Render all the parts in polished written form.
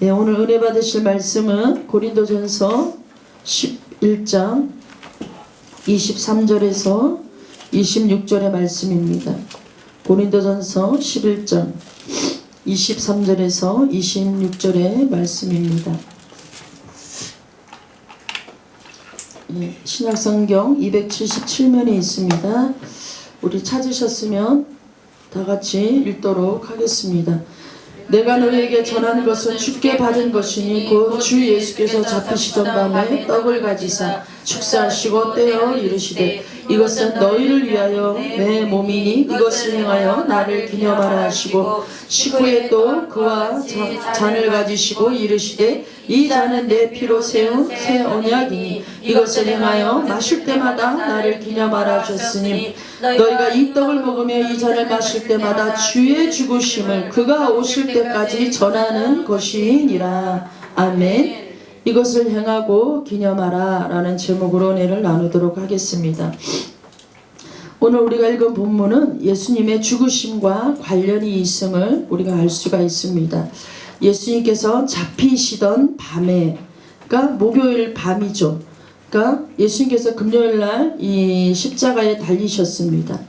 네, 오늘 은혜 받으실 말씀은 고린도전서 11장 23절에서 26절의 말씀입니다. 고린도전서 11장 23절에서 26절의 말씀입니다. 네, 신약성경 277면에 있습니다. 우리 찾으셨으면 다 같이 읽도록 하겠습니다. 내가 너희에게 전하는 것은 주께 받은 것이니 곧 주 예수께서 잡히시던 밤에 떡을 가지사 축사하시고 떼어 이르시되 이것은 너희를 위하여 내 몸이니 이것을 행하여 나를 기념하라 하시고 식후에 또 그와 잔을 가지시고 이르시되 이 잔은 내 피로 세운 새 언약이니 이것을 행하여 마실 때마다 나를 기념하라 하셨으니 너희가 이 떡을 먹으며 이 잔을 마실 때마다 주의 죽으심을 그가 오실 때까지 전하는 것이니라. 아멘. 이것을 행하고 기념하라 라는 제목으로 은혜를 나누도록 하겠습니다. 오늘 우리가 읽은 본문은 예수님의 죽으심과 관련이 있음을 우리가 알 수가 있습니다. 예수님께서 잡히시던 밤에, 그러니까 목요일 밤이죠. 그러니까 예수님께서 금요일날 이 십자가에 달리셨습니다.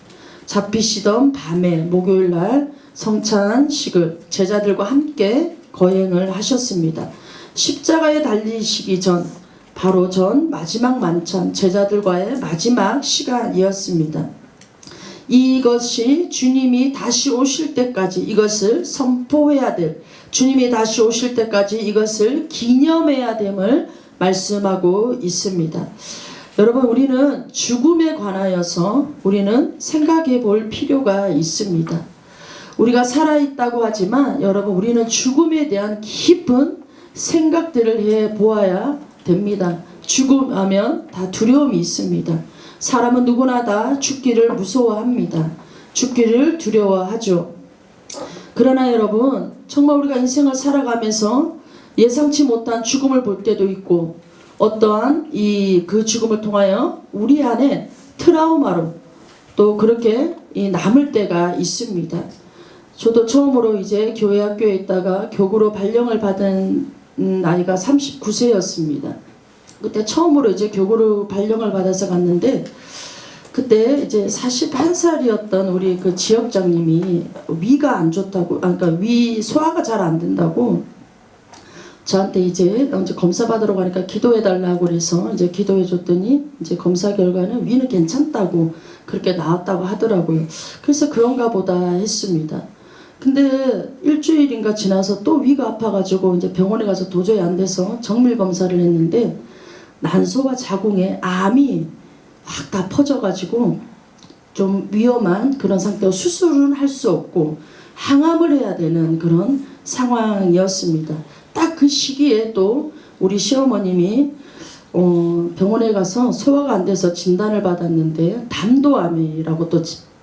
잡히시던 밤에 목요일날 성찬식을 제자들과 함께 거행을 하셨습니다. 십자가에 달리시기 전, 바로 전 마지막 만찬, 제자들과의 마지막 시간이었습니다. 이것이 주님이 다시 오실 때까지 이것을 선포해야 될, 주님이 다시 오실 때까지 이것을 기념해야 됨을 말씀하고 있습니다. 여러분, 우리는 죽음에 관하여서 우리는 생각해 볼 필요가 있습니다. 우리가 살아있다고 하지만 여러분, 우리는 죽음에 대한 깊은 생각들을 해 보아야 됩니다. 죽음하면 다 두려움이 있습니다. 사람은 누구나 다 죽기를 무서워합니다. 죽기를 두려워하죠. 그러나 여러분, 정말 우리가 인생을 살아가면서 예상치 못한 죽음을 볼 때도 있고 어떠한 그 죽음을 통하여 우리 안에 트라우마로 또 그렇게 남을 때가 있습니다. 저도 처음으로 이제 교회 학교에 있다가 교구로 발령을 받은 나이가 39세였습니다. 그때 처음으로 이제 교구로 발령을 받아서 갔는데 그때 이제 41살이었던 우리 그 지역장님이 위가 안 좋다고, 그러니까 위 소화가 잘 안 된다고 저한테 이제 검사 받으러 가니까 기도해 달라고 그래서 이제 기도해 줬더니 이제 검사 결과는 위는 괜찮다고 그렇게 나왔다고 하더라고요. 그래서 그런가 보다 했습니다. 근데 일주일인가 지나서 또 위가 아파가지고 이제 병원에 가서 도저히 안 돼서 정밀 검사를 했는데 난소와 자궁에 암이 확 다 퍼져가지고 좀 위험한 그런 상태로 수술은 할 수 없고 항암을 해야 되는 그런 상황이었습니다. 딱 그 시기에 또 우리 시어머님이 병원에 가서 소화가 안 돼서 진단을 받았는데 담도암이라고 또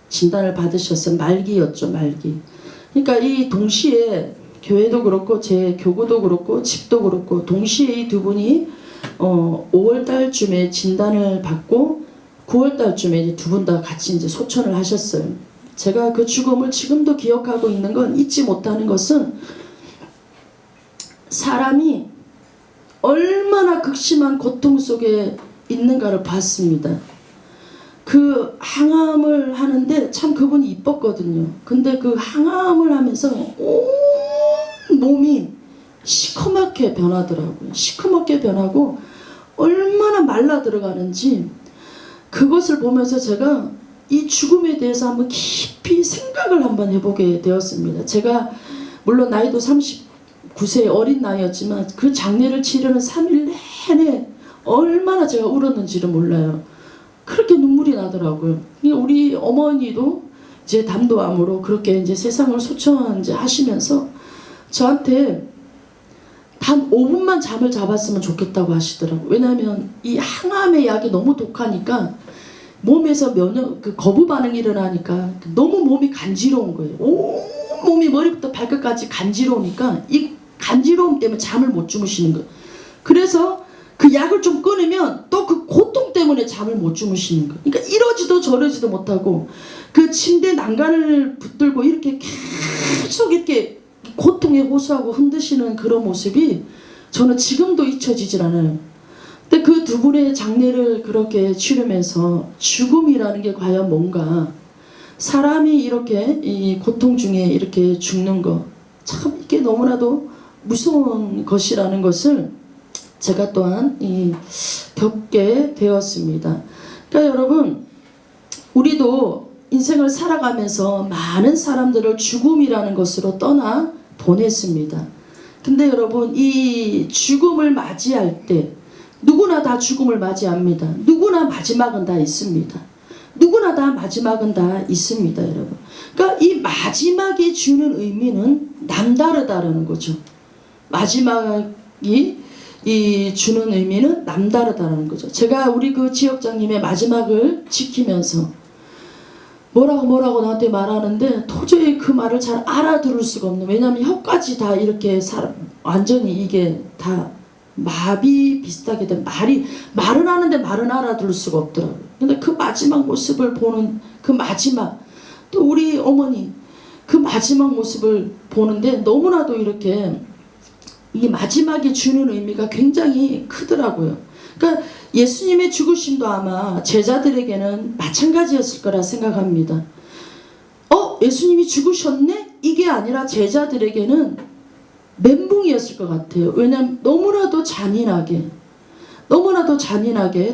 진단을 받으셨어요. 말기였죠, 말기. 그러니까 이 동시에 교회도 그렇고 제 교구도 그렇고 집도 그렇고 동시에 이 두 분이 5월달쯤에 진단을 받고 9월달쯤에 이제 두 분 다 같이 이제 소천을 하셨어요. 제가 그 죽음을 지금도 기억하고 있는 건, 잊지 못하는 것은 사람이 얼마나 극심한 고통 속에 있는가를 봤습니다. 그 항암을 하는데 참 그분이 이뻤거든요. 근데 그 항암을 하면서 온 몸이 시커멓게 변하더라고요. 시커멓게 변하고 얼마나 말라 들어가는지 그것을 보면서 제가 이 죽음에 대해서 한번 깊이 생각을 한번 해보게 되었습니다. 제가 물론 나이도 39세 어린 나이였지만 그 장례를 치르는 3일 내내 얼마나 제가 울었는지를 몰라요. 그렇게 눈물이 나더라고요. 우리 어머니도 이제 담도암으로 그렇게 이제 세상을 소천 이제 하시면서 저한테 단 5분만 잠을 잡았으면 좋겠다고 하시더라고요. 왜냐하면 이 항암의 약이 너무 독하니까 몸에서 그 거부 반응이 일어나니까 너무 몸이 간지러운 거예요. 온 몸이 머리부터 발끝까지 간지러우니까 이 간지러움 때문에 잠을 못 주무시는 거예요. 그래서 그 약을 좀 끊으면 또 그 고통 때문에 잠을 못 주무시는 거예요. 그러니까 이러지도 저러지도 못하고 그 침대 난간을 붙들고 이렇게 계속 이렇게 고통에 호소하고 흔드시는 그런 모습이 저는 지금도 잊혀지질 않아요. 근데 그 두 분의 장례를 그렇게 치르면서 죽음이라는 게 과연 뭔가, 사람이 이렇게 이 고통 중에 이렇게 죽는 거, 참 이게 너무나도 무서운 것이라는 것을 제가 또한 겪게 되었습니다. 그러니까 여러분, 우리도 인생을 살아가면서 많은 사람들을 죽음이라는 것으로 떠나 보냈습니다. 근데 여러분, 이 죽음을 맞이할 때 누구나 다 죽음을 맞이합니다. 누구나 마지막은 다 있습니다. 누구나 다 마지막은 다 있습니다, 여러분. 그러니까 이 마지막이 주는 의미는 남다르다라는 거죠. 마지막이 이 주는 의미는 남다르다라는 거죠. 제가 우리 그 지역장님의 마지막을 지키면서 뭐라고 나한테 말하는데 도저히 그 말을 잘 알아들을 수가 없는, 왜냐하면 혀까지 다 이렇게 완전히 이게 다 마비 비슷하게 된 말은 하는데 말은 알아들을 수가 없더라고요. 근데 그 마지막 모습을 보는 그 마지막, 또 우리 어머니 그 마지막 모습을 보는데 너무나도 이렇게 이 마지막이 주는 의미가 굉장히 크더라고요. 그러니까 예수님의 죽으심도 아마 제자들에게는 마찬가지였을 거라 생각합니다. 예수님이 죽으셨네? 이게 아니라 제자들에게는 멘붕이었을 것 같아요. 왜냐하면 너무나도 잔인하게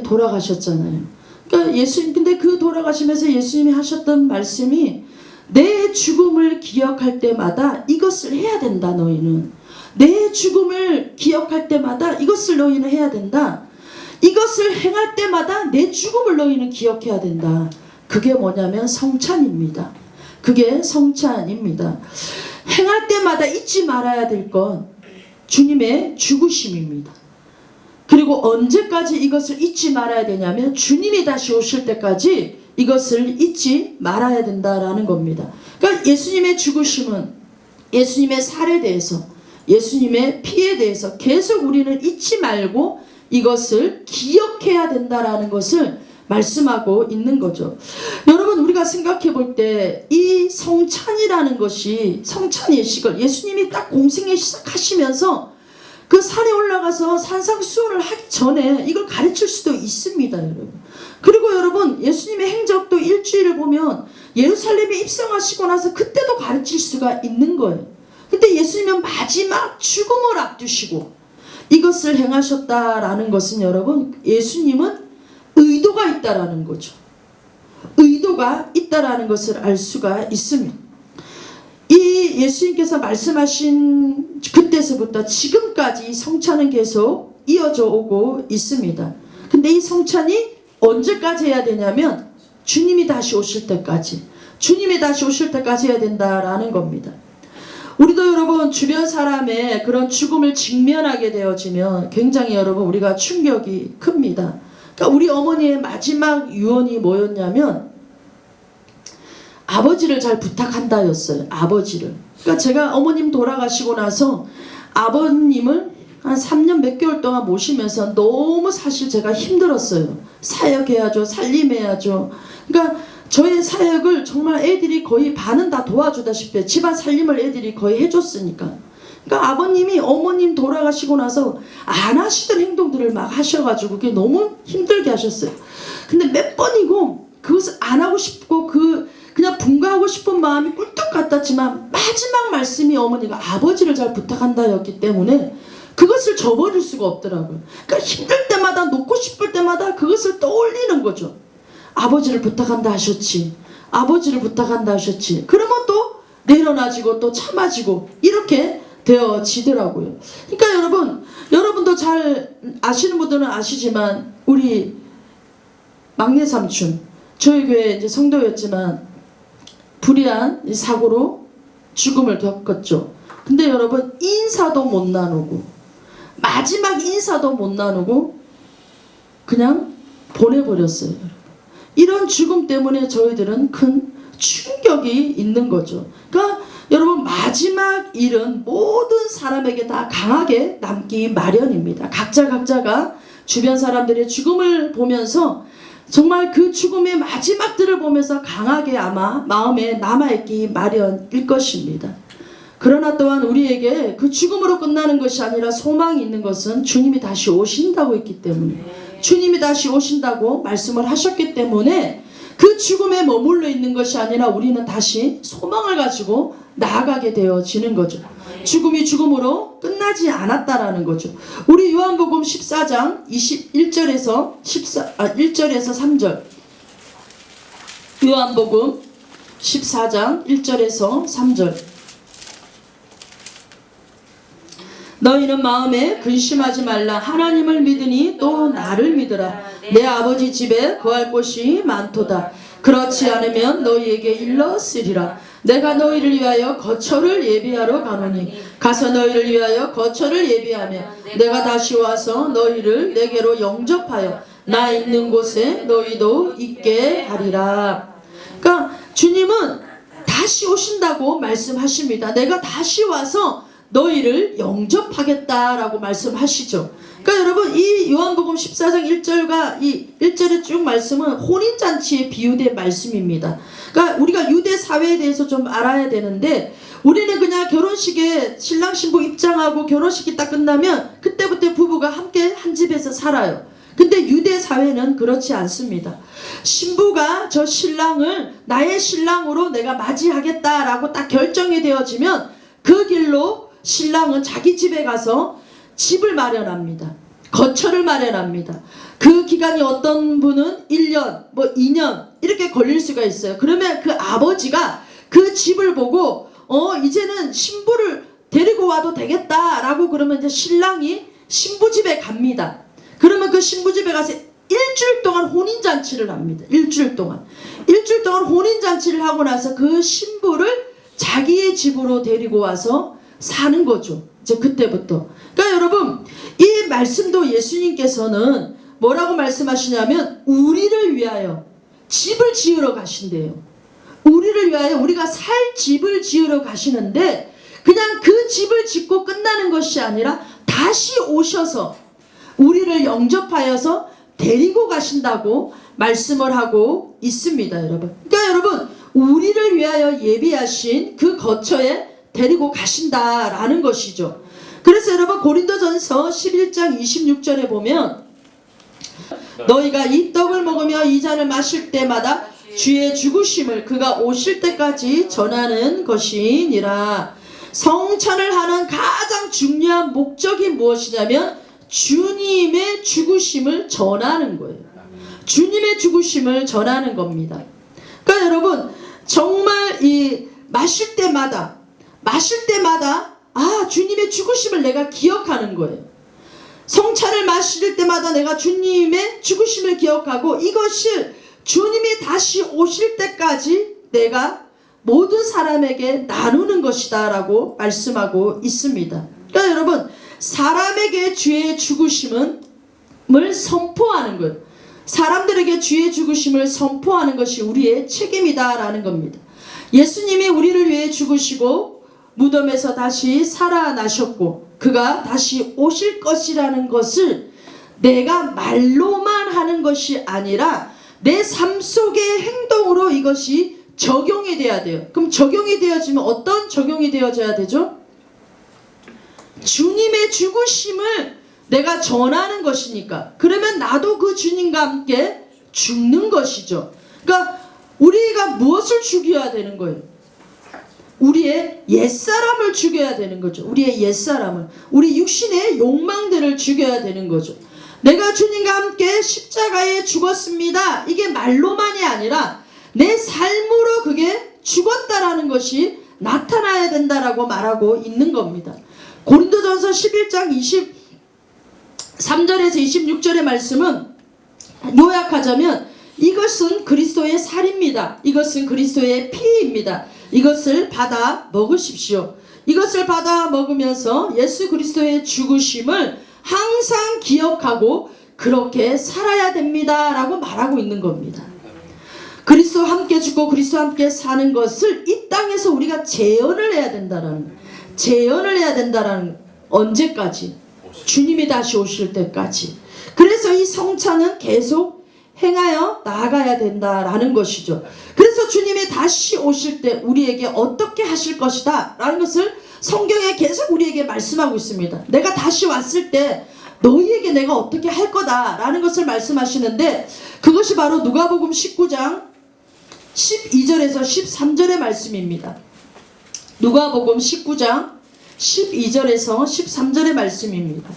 돌아가셨잖아요. 그러니까 근데 그 돌아가시면서 예수님이 하셨던 말씀이, 내 죽음을 기억할 때마다 이것을 해야 된다, 너희는. 내 죽음을 기억할 때마다 이것을 너희는 해야 된다. 이것을 행할 때마다 내 죽음을 너희는 기억해야 된다. 그게 뭐냐면 성찬입니다. 그게 성찬입니다. 행할 때마다 잊지 말아야 될 건 주님의 죽으심입니다. 그리고 언제까지 이것을 잊지 말아야 되냐면 주님이 다시 오실 때까지 이것을 잊지 말아야 된다라는 겁니다. 그러니까 예수님의 죽으심은 예수님의 살에 대해서, 예수님의 피에 대해서 계속 우리는 잊지 말고 이것을 기억해야 된다라는 것을 말씀하고 있는 거죠. 여러분, 우리가 생각해 볼 때 이 성찬이라는 것이, 성찬 예식을 예수님이 딱 공생애 시작하시면서 그 산에 올라가서 산상수훈을 하기 전에 이걸 가르칠 수도 있습니다, 여러분. 그리고 여러분, 예수님의 행적도 일주일을 보면 예루살렘에 입성하시고 나서 그때도 가르칠 수가 있는 거예요. 근데 예수님은 마지막 죽음을 앞두시고 이것을 행하셨다라는 것은, 여러분, 예수님은 의도가 있다라는 거죠. 의도가 있다라는 것을 알 수가 있습니다. 이 예수님께서 말씀하신 그때서부터 지금까지 이 성찬은 계속 이어져 오고 있습니다. 근데 이 성찬이 언제까지 해야 되냐면 주님이 다시 오실 때까지, 주님이 다시 오실 때까지 해야 된다라는 겁니다. 우리도 여러분, 주변 사람의 그런 죽음을 직면하게 되어지면 굉장히 여러분 우리가 충격이 큽니다. 그러니까 우리 어머니의 마지막 유언이 뭐였냐면 아버지를 잘 부탁한다였어요. 아버지를. 그러니까 제가 어머님 돌아가시고 나서 아버님을 한 3년 몇 개월 동안 모시면서 너무 사실 제가 힘들었어요. 사역해야죠, 살림해야죠. 그러니까 저의 사역을 정말 애들이 거의 반은 다 도와주다시피 집안 살림을 애들이 거의 해줬으니까. 그러니까 아버님이 어머님 돌아가시고 나서 안 하시던 행동들을 막 하셔가지고 그게 너무 힘들게 하셨어요. 근데 몇 번이고 그것을 안 하고 싶고 그냥 분가하고 싶은 마음이 꿀떡 같았지만 마지막 말씀이 어머니가 아버지를 잘 부탁한다였기 때문에 그것을 저버릴 수가 없더라고요. 그러니까 힘들 때마다, 놓고 싶을 때마다 그것을 떠올리는 거죠. 아버지를 부탁한다 하셨지, 아버지를 부탁한다 하셨지. 그러면 또 내려놔지고 또 참아지고 이렇게 되어지더라고요. 그러니까 여러분도 잘 아시는 분들은 아시지만 우리 막내 삼촌, 저희 교회 이제 성도였지만 불의한 사고로 죽음을 겪었죠. 근데 여러분, 인사도 못 나누고, 마지막 인사도 못 나누고 그냥 보내버렸어요. 이런 죽음 때문에 저희들은 큰 충격이 있는 거죠. 그러니까 여러분, 마지막 일은 모든 사람에게 다 강하게 남기 마련입니다. 각자가 주변 사람들의 죽음을 보면서 정말 그 죽음의 마지막들을 보면서 강하게 아마 마음에 남아있기 마련일 것입니다. 그러나 또한 우리에게 그 죽음으로 끝나는 것이 아니라 소망이 있는 것은 주님이 다시 오신다고 했기 때문에, 주님이 다시 오신다고 말씀을 하셨기 때문에 그 죽음에 머물러 있는 것이 아니라 우리는 다시 소망을 가지고 나아가게 되어지는 거죠. 죽음이 죽음으로 끝나지 않았다라는 거죠. 우리 요한복음 14장 21절에서 1절에서 3절. 요한복음 14장 1절에서 3절. 너희는 마음에 근심하지 말라. 하나님을 믿으니 또 나를 믿으라. 내 아버지 집에 거할 곳이 많도다. 그렇지 않으면 너희에게 일렀으리라. 내가 너희를 위하여 거처를 예비하러 가노니 가서 너희를 위하여 거처를 예비하며 내가 다시 와서 너희를 내게로 영접하여 나 있는 곳에 너희도 있게 하리라. 그러니까 주님은 다시 오신다고 말씀하십니다. 내가 다시 와서 너희를 영접하겠다라고 말씀하시죠. 그러니까 여러분, 이 요한복음 14장 1절과 이 1절의 쭉 말씀은 혼인잔치에 비유된 말씀입니다. 그러니까 우리가 유대 사회에 대해서 좀 알아야 되는데, 우리는 그냥 결혼식에 신랑 신부 입장하고 결혼식이 딱 끝나면 그때부터 부부가 함께 한 집에서 살아요. 근데 유대 사회는 그렇지 않습니다. 신부가 저 신랑을 나의 신랑으로 내가 맞이하겠다라고 딱 결정이 되어지면 그 길로 신랑은 자기 집에 가서 집을 마련합니다. 거처를 마련합니다. 그 기간이 어떤 분은 1년, 2년 이렇게 걸릴 수가 있어요. 그러면 그 아버지가 그 집을 보고 이제는 신부를 데리고 와도 되겠다라고 그러면 이제 신랑이 신부 집에 갑니다. 그러면 그 신부 집에 가서 일주일 동안 혼인잔치를 합니다. 일주일 동안 혼인잔치를 하고 나서 그 신부를 자기의 집으로 데리고 와서 사는 거죠. 이제 그때부터. 그러니까 여러분, 이 말씀도 예수님께서는 뭐라고 말씀하시냐면 우리를 위하여 집을 지으러 가신대요. 우리를 위하여 우리가 살 집을 지으러 가시는데, 그냥 그 집을 짓고 끝나는 것이 아니라 다시 오셔서 우리를 영접하여서 데리고 가신다고 말씀을 하고 있습니다, 여러분. 그러니까 여러분, 우리를 위하여 예비하신 그 거처에 데리고 가신다라는 것이죠. 그래서 여러분, 고린도전서 11장 26절에 보면 너희가 이 떡을 먹으며 이 잔을 마실 때마다 주의 죽으심을 그가 오실 때까지 전하는 것이니라. 성찬을 하는 가장 중요한 목적이 무엇이냐면 주님의 죽으심을 전하는 거예요. 주님의 죽으심을 전하는 겁니다. 그러니까 여러분, 정말 이 마실 때마다 주님의 죽으심을 내가 기억하는 거예요. 성찬을 마실 때마다 내가 주님의 죽으심을 기억하고 이것을 주님이 다시 오실 때까지 내가 모든 사람에게 나누는 것이다 라고 말씀하고 있습니다. 그러니까 여러분, 사람에게 주의 죽으심을 선포하는 것, 사람들에게 주의 죽으심을 선포하는 것이 우리의 책임이다 라는 겁니다. 예수님이 우리를 위해 죽으시고 무덤에서 다시 살아나셨고 그가 다시 오실 것이라는 것을 내가 말로만 하는 것이 아니라 내 삶 속의 행동으로 이것이 적용이 돼야 돼요. 그럼 적용이 되어지면 어떤 적용이 되어져야 되죠? 주님의 죽으심을 내가 전하는 것이니까, 그러면 나도 그 주님과 함께 죽는 것이죠. 그러니까 우리가 무엇을 죽여야 되는 거예요? 우리의 옛사람을 죽여야 되는 거죠. 우리의 옛사람을, 우리 육신의 욕망들을 죽여야 되는 거죠. 내가 주님과 함께 십자가에 죽었습니다. 이게 말로만이 아니라 내 삶으로 그게 죽었다라는 것이 나타나야 된다라고 말하고 있는 겁니다. 고린도전서 11장 23절에서 26절의 말씀은 요약하자면 이것은 그리스도의 살입니다. 이것은 그리스도의 피입니다. 이것을 받아 먹으십시오. 이것을 받아 먹으면서 예수 그리스도의 죽으심을 항상 기억하고 그렇게 살아야 됩니다 라고 말하고 있는 겁니다. 그리스도와 함께 죽고 그리스도와 함께 사는 것을 이 땅에서 우리가 재현을 해야 된다라는, 재현을 해야 된다라는, 언제까지? 주님이 다시 오실 때까지. 그래서 이 성찬은 계속 행하여 나아가야 된다라는 것이죠. 그래서 주님이 다시 오실 때 우리에게 어떻게 하실 것이다 라는 것을 성경에 계속 우리에게 말씀하고 있습니다. 내가 다시 왔을 때 너희에게 내가 어떻게 할 거다라는 것을 말씀하시는데, 그것이 바로 누가복음 19장 12절에서 13절의 말씀입니다. 누가복음 19장 12절에서 13절의 말씀입니다.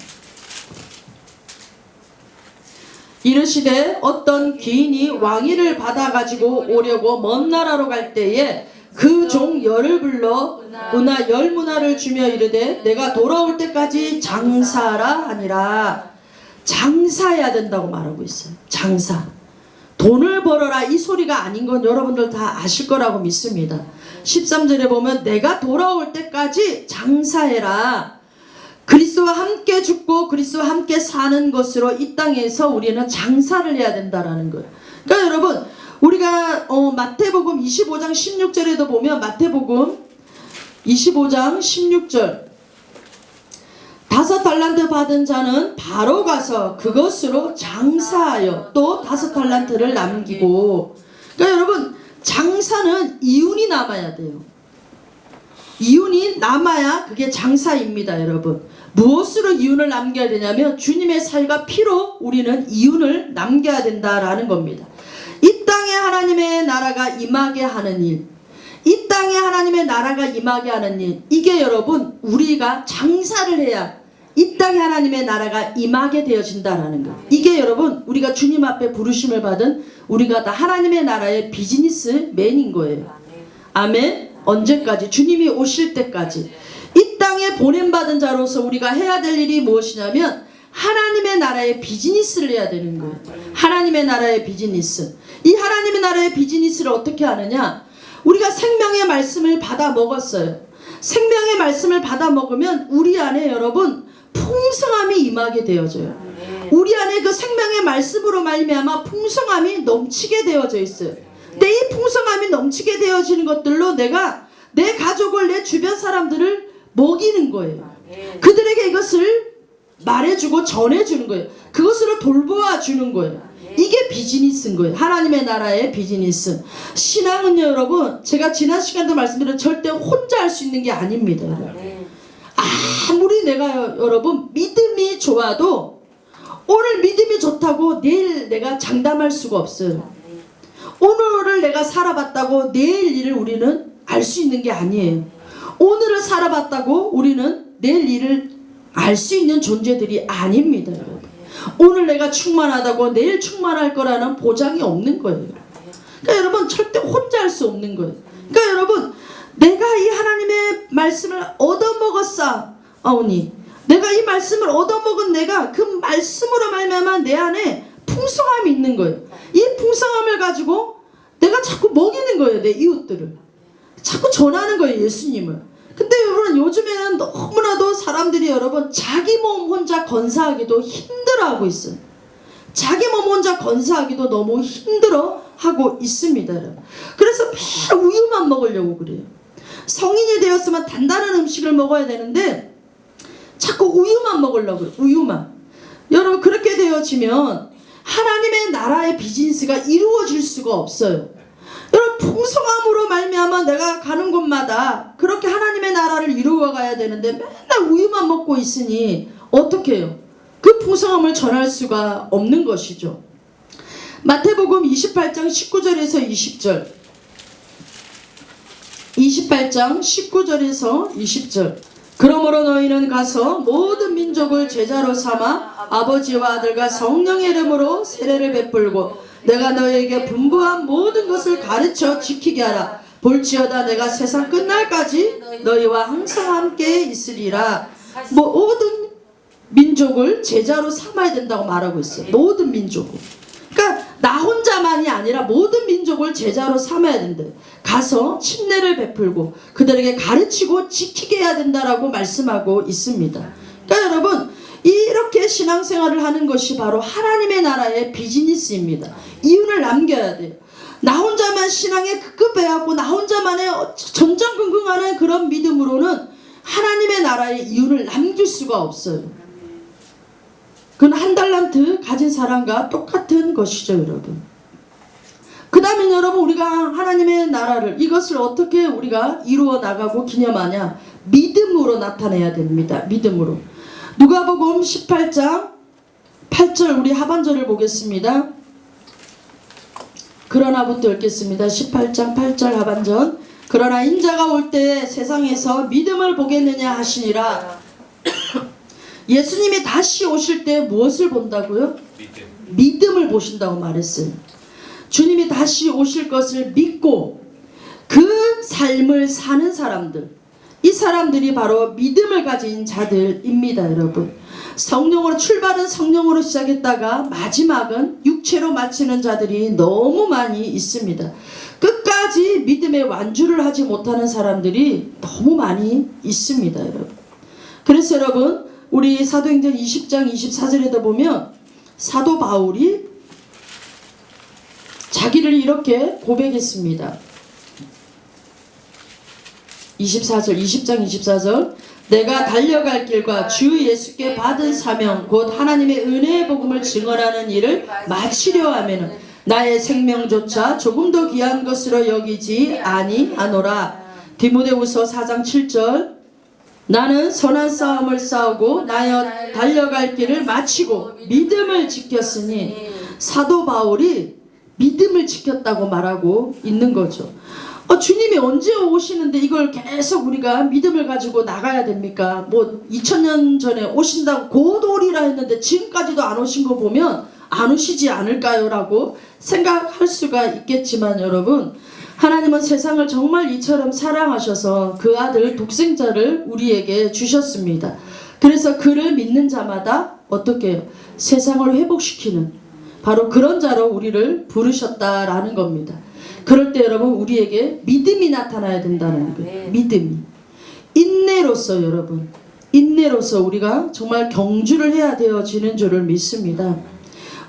이르시되 어떤 귀인이 왕위를 받아가지고 오려고 먼 나라로 갈 때에 그 종 열을 불러 은하 열 문화를 주며 이르되 내가 돌아올 때까지 장사하라 하니라. 장사해야 된다고 말하고 있어요. 장사. 돈을 벌어라 이 소리가 아닌 건 여러분들 다 아실 거라고 믿습니다. 13절에 보면 내가 돌아올 때까지 장사해라. 그리스도와 함께 죽고 그리스도와 함께 사는 것으로 이 땅에서 우리는 장사를 해야 된다라는 거예요. 그러니까 여러분, 우리가 마태복음 25장 16절에도 보면, 마태복음 25장 16절, 5달란트 받은 자는 바로 가서 그것으로 장사하여 또 5달란트를 남기고. 그러니까 여러분, 장사는 이윤이 남아야 돼요. 이윤이 남아야 그게 장사입니다. 여러분, 무엇으로 이윤을 남겨야 되냐면 주님의 살과 피로 우리는 이윤을 남겨야 된다라는 겁니다. 이 땅에 하나님의 나라가 임하게 하는 일, 이 땅에 하나님의 나라가 임하게 하는 일, 이게 여러분 우리가 장사를 해야 이 땅에 하나님의 나라가 임하게 되어진다라는 것. 이게 여러분 우리가 주님 앞에 부르심을 받은 우리가 다 하나님의 나라의 비즈니스맨인 거예요. 아멘. 언제까지? 주님이 오실 때까지. 이 땅에 보냄받은 자로서 우리가 해야 될 일이 무엇이냐면 하나님의 나라의 비즈니스를 해야 되는 거예요. 하나님의 나라의 비즈니스. 이 하나님의 나라의 비즈니스를 어떻게 하느냐? 우리가 생명의 말씀을 받아 먹었어요. 생명의 말씀을 받아 먹으면 우리 안에 여러분 풍성함이 임하게 되어져요. 우리 안에 그 생명의 말씀으로 말미암아 풍성함이 넘치게 되어져 있어요. 근데 이 풍성함이 넘치게 되어지는 것들로 내가 내 가족을, 내 주변 사람들을 먹이는 거예요. 그들에게 이것을 말해주고 전해주는 거예요. 그것으로 돌보아 주는 거예요. 이게 비즈니스인 거예요. 하나님의 나라의 비즈니스. 신앙은요 여러분, 제가 지난 시간도 말씀드린 절대 혼자 할 수 있는 게 아닙니다. 아무리 내가 여러분 믿음이 좋아도 오늘 믿음이 좋다고 내일 내가 장담할 수가 없어요. 오늘을 내가 살아봤다고 내일 일을 우리는 알 수 있는 게 아니에요. 오늘을 살아봤다고 우리는 내일 일을 알 수 있는 존재들이 아닙니다. 여러분. 오늘 내가 충만하다고 내일 충만할 거라는 보장이 없는 거예요. 그러니까 여러분 절대 혼자 할 수 없는 거예요. 그러니까 여러분, 내가 이 하나님의 말씀을 얻어먹었어 아오니, 내가 이 말씀을 얻어먹은 내가 그 말씀으로 말미암아 내 안에 풍성함이 있는 거예요. 이 풍성함을 가지고 내가 자꾸 먹이는 거예요. 내 이웃들을 자꾸 전하는 거예요, 예수님을. 근데 여러분 요즘에는 너무나도 사람들이 여러분 자기 몸 혼자 건사하기도 힘들어하고 있어요. 자기 몸 혼자 건사하기도 너무 힘들어하고 있습니다. 여러분. 그래서 매일 우유만 먹으려고 그래요. 성인이 되었으면 단단한 음식을 먹어야 되는데 자꾸 우유만 먹으려고 그래요. 우유만. 여러분 그렇게 되어지면 하나님의 나라의 비즈니스가 이루어질 수가 없어요. 여러분 풍성함으로 말미암아 내가 가는 곳마다 그렇게 하나님의 나라를 이루어 가야 되는데 맨날 우유만 먹고 있으니 어떻게 해요? 그 풍성함을 전할 수가 없는 것이죠. 마태복음 28장 19절에서 20절, 28장 19절에서 20절. 그러므로 너희는 가서 모든 민족을 제자로 삼아 아버지와 아들과 성령의 이름으로 세례를 베풀고 내가 너희에게 분부한 모든 것을 가르쳐 지키게 하라. 볼지어다 내가 세상 끝날까지 너희와 항상 함께 있으리라. 모든 민족을 제자로 삼아야 된다고 말하고 있어요. 모든 민족을. 그러니까 나 혼자만이 아니라 모든 민족을 제자로 삼아야 된다. 가서 침례를 베풀고 그들에게 가르치고 지키게 해야 된다라고 말씀하고 있습니다. 그러니까 여러분 이렇게 신앙생활을 하는 것이 바로 하나님의 나라의 비즈니스입니다. 이윤을 남겨야 돼요. 나 혼자만 신앙에 급급해갖고 나 혼자만의 전전긍긍하는 그런 믿음으로는 하나님의 나라의 이윤을 남길 수가 없어요. 그건 한 달란트 가진 사람과 똑같은 것이죠, 여러분. 그 다음에 여러분 우리가 하나님의 나라를 이것을 어떻게 우리가 이루어 나가고 기념하냐? 믿음으로 나타내야 됩니다. 믿음으로. 누가복음 18장 8절 우리 하반절을 보겠습니다. 그러나부터 읽겠습니다. 18장 8절 하반절. 그러나 인자가 올 때에 세상에서 믿음을 보겠느냐 하시니라. 예수님이 다시 오실 때 무엇을 본다고요? 믿음을 보신다고 말했어요. 주님이 다시 오실 것을 믿고 그 삶을 사는 사람들, 이 사람들이 바로 믿음을 가진 자들입니다. 여러분, 성령으로 출발은 성령으로 시작했다가 마지막은 육체로 마치는 자들이 너무 많이 있습니다. 끝까지 믿음의 완주를 하지 못하는 사람들이 너무 많이 있습니다. 여러분, 그래서 여러분, 우리 사도행전 20장 24절에도 보면 사도 바울이 자기를 이렇게 고백했습니다. 20장 24절. 내가 달려갈 길과 주 예수께 받은 사명 곧 하나님의 은혜의 복음을 증언하는 일을 마치려 하면은 나의 생명조차 조금 더 귀한 것으로 여기지 아니하노라. 디모데후서 4장 7절. 나는 선한 싸움을 싸우고 나의 달려갈 길을 마치고 믿음을 지켰으니, 사도 바울이 믿음을 지켰다고 말하고 있는 거죠. 주님이 언제 오시는데 이걸 계속 우리가 믿음을 가지고 나가야 됩니까? 2000년 전에 오신다고 곧 오리라 했는데 지금까지도 안 오신 거 보면 안 오시지 않을까요? 라고 생각할 수가 있겠지만, 여러분, 하나님은 세상을 정말 이처럼 사랑하셔서 그 아들 독생자를 우리에게 주셨습니다. 그래서 그를 믿는 자마다 어떻게 해요? 세상을 회복시키는 바로 그런 자로 우리를 부르셨다라는 겁니다. 그럴 때 여러분, 우리에게 믿음이 나타나야 된다는 거예요. 믿음이. 인내로서, 여러분, 인내로서 우리가 정말 경주를 해야 되어지는 줄을 믿습니다.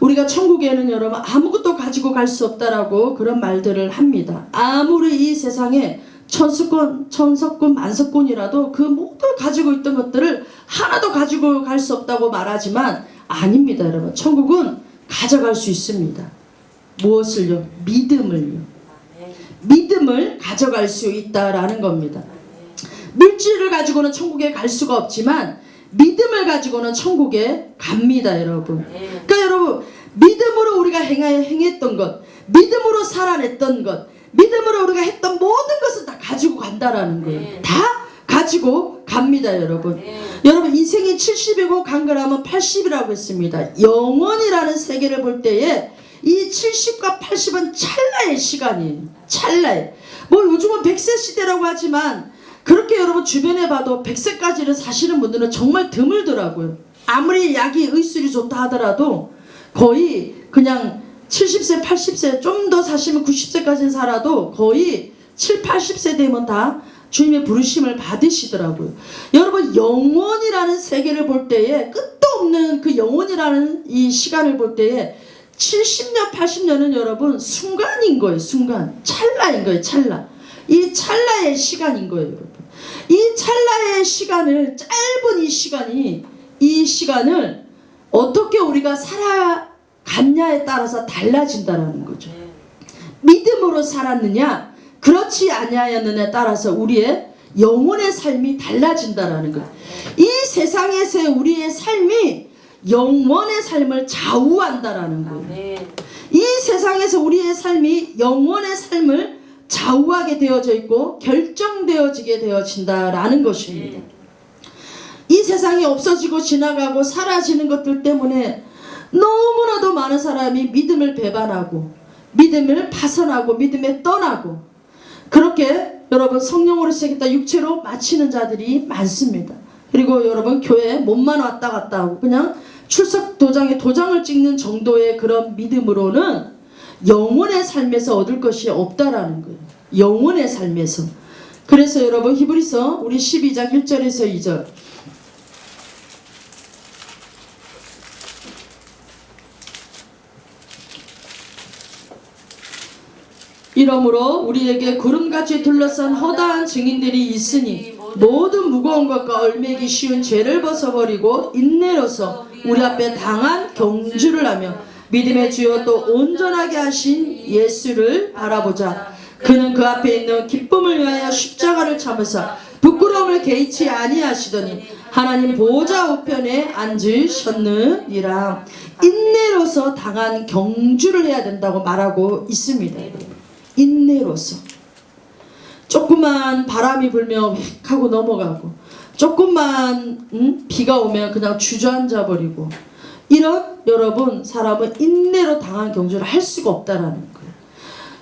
우리가 천국에는 여러분 아무것도 가지고 갈 수 없다라고 그런 말들을 합니다. 아무리 이 세상에 천석군 만석군이라도 그 모두 가지고 있던 것들을 하나도 가지고 갈 수 없다고 말하지만 아닙니다. 여러분, 천국은 가져갈 수 있습니다. 무엇을요? 믿음을요. 믿음을 가져갈 수 있다라는 겁니다. 물질을 가지고는 천국에 갈 수가 없지만 믿음을 가지고는 천국에 갑니다. 여러분, 그러니까 여러분, 믿음으로 우리가 행했던 것, 믿음으로 살아냈던 것, 믿음으로 우리가 했던 모든 것을 다 가지고 간다라는 거예요. 다 가지고 갑니다. 여러분, 여러분, 인생이 70이고 간거라면 80이라고 했습니다. 영원이라는 세계를 볼 때에 이 70과 80은 찰나의 시간이에요. 찰나의. 요즘은 100세 시대라고 하지만 그렇게 여러분 주변에 봐도 100세까지를 사시는 분들은 정말 드물더라고요. 아무리 약이 의술이 좋다 하더라도 거의 그냥 70세 80세 좀 더 사시면 90세까지는 살아도 거의 7, 80세 되면 다 주님의 부르심을 받으시더라고요. 여러분, 영원이라는 세계를 볼 때에, 끝도 없는 그 영원이라는 이 시간을 볼 때에 70년 80년은 여러분 순간인 거예요. 순간, 찰나인 거예요. 찰나. 이 찰나의 시간인 거예요. 여러분, 이 찰나의 시간을, 짧은 이 시간을 어떻게 우리가 살아갔냐에 따라서 달라진다는 거죠. 믿음으로 살았느냐 그렇지 아니하였느냐에 따라서 우리의 영혼의 삶이 달라진다는 거예요. 이 세상에서의 우리의 삶이 영원의 삶을 좌우한다라는 거예요. 이 세상에서 우리의 삶이 영원의 삶을 좌우하게 되어져 있고 결정되어지게 되어진다라는 것입니다. 이 세상이 없어지고 지나가고 사라지는 것들 때문에 너무나도 많은 사람이 믿음을 배반하고 믿음을 파선하고 믿음에 떠나고, 그렇게 여러분 성령으로 시작했다 육체로 마치는 자들이 많습니다. 그리고 여러분, 교회 몸만 왔다 갔다 하고 그냥 출석 도장에 도장을 찍는 정도의 그런 믿음으로는 영혼의 삶에서 얻을 것이 없다라는 거예요. 영혼의 삶에서. 그래서 여러분, 히브리서 우리 12장 1절에서 2절. 이러므로 우리에게 구름같이 둘러싼 허다한 증인들이 있으니 모든 무거운 것과 얼매기 쉬운 죄를 벗어버리고 인내로서 우리 앞에 당한 경주를 하며 믿음의 주여 또 온전하게 하신 예수를 바라보자. 그는 그 앞에 있는 기쁨을 위하여 십자가를 참으사 부끄러움을 개의치 아니하시더니 하나님 보좌 우편에 앉으셨느니라. 인내로서 당한 경주를 해야 된다고 말하고 있습니다. 인내로서. 조그만 바람이 불면 휙 하고 넘어가고, 조금만 비가 오면 그냥 주저앉아 버리고, 이런 여러분 사람은 인내로 당한 경주를 할 수가 없다라는 거예요.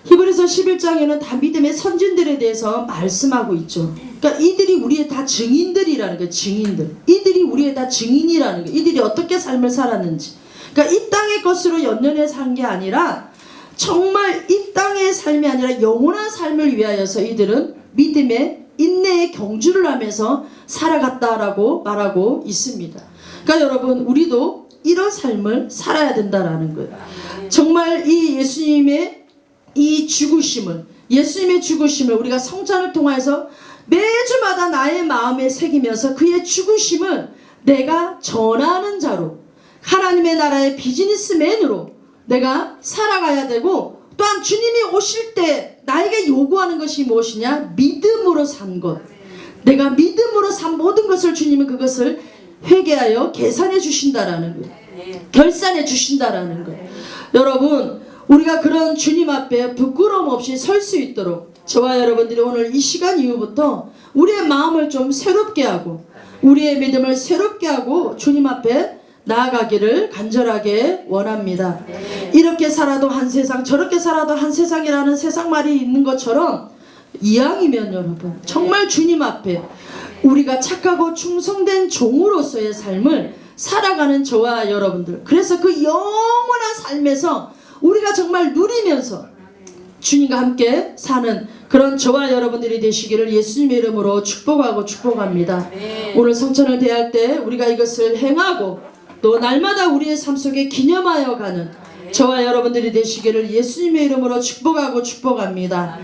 히브리서 11장에는 다 믿음의 선진들에 대해서 말씀하고 있죠. 그러니까 이들이 우리의 다 증인들이라는 거예요. 증인들. 이들이 우리의 다 증인이라는 거예요. 이들이 어떻게 삶을 살았는지. 그러니까 이 땅의 것으로 연연해 산 게 아니라 정말 이 땅의 삶이 아니라 영원한 삶을 위하여서 이들은 믿음의 인내의 경주를 하면서 살아갔다라고 말하고 있습니다. 그러니까 여러분 우리도 이런 삶을 살아야 된다라는 거예요. 정말 이 예수님의 이 죽으심을, 예수님의 죽으심을 우리가 성찬을 통해서 매주마다 나의 마음에 새기면서 그의 죽으심을 내가 전하는 자로, 하나님의 나라의 비즈니스맨으로 내가 살아가야 되고, 또한 주님이 오실 때 나에게 요구하는 것이 무엇이냐? 믿음으로 산 것. 내가 믿음으로 산 모든 것을 주님은 그것을 회개하여 계산해 주신다라는 거예요. 결산해 주신다라는 거예요. 여러분 우리가 그런 주님 앞에 부끄러움 없이 설 수 있도록 저와 여러분들이 오늘 이 시간 이후부터 우리의 마음을 좀 새롭게 하고 우리의 믿음을 새롭게 하고 주님 앞에 나아가기를 간절하게 원합니다. 이렇게 살아도 한 세상, 저렇게 살아도 한 세상이라는 세상말이 있는 것처럼 이왕이면 여러분 정말 주님 앞에 우리가 착하고 충성된 종으로서의 삶을 살아가는 저와 여러분들, 그래서 그 영원한 삶에서 우리가 정말 누리면서 주님과 함께 사는 그런 저와 여러분들이 되시기를 예수님의 이름으로 축복하고 축복합니다. 오늘 성찬을 대할 때 우리가 이것을 행하고 또 날마다 우리의 삶 속에 기념하여 가는 저와 여러분들이 되시기를 예수님의 이름으로 축복하고 축복합니다.